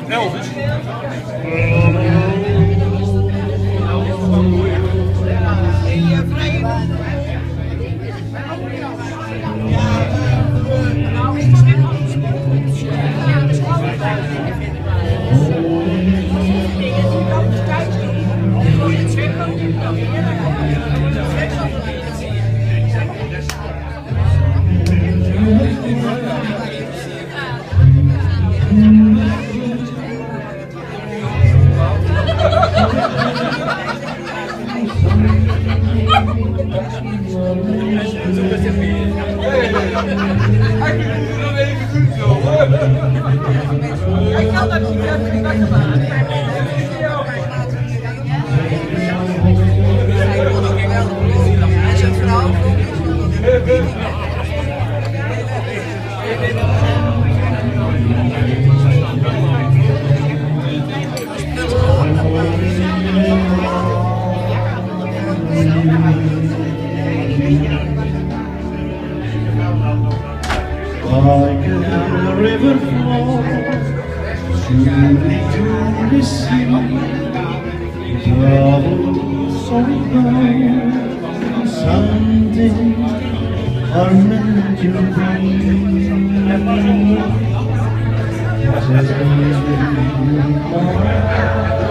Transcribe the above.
Nelus. Ik kan dat niet hebben, ik ben gemaakt. En zijn vrouw. Like a river flows surely to the sea, travels on by someday are meant to be.